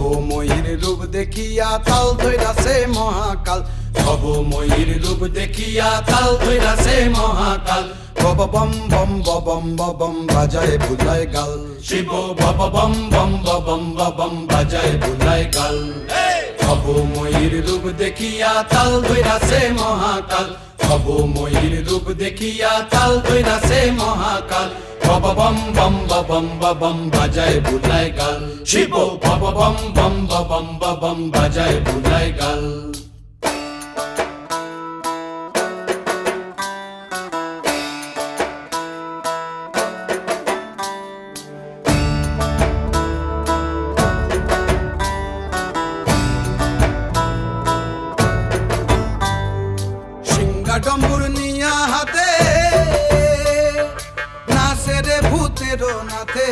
ভবময়ীর রূপ দেখিয়া তাল ধইরাছে মহাকাল, ভবময়ীর রূপ দেখিয়া তাল ধইরাছে মহাকাল। বব বম বম বম বম বাজায় বুলায় গাল, শিব বব বম বম বম বম বাজায় বুলায় গাল। ভবময়ীর রূপ দেখিয়া তাল ধইরাছে মহাকাল, ভবময়ীর রূপ দেখিয়া তাল ধইরাছে মহাকাল। বব বম বম বম বাজায় বুলায় গাল, শিব বব বম বম বম বাজায় বুলায় গাল। ডম্বুর নিয়া হাতে নাচে রে ভূতের নাথে,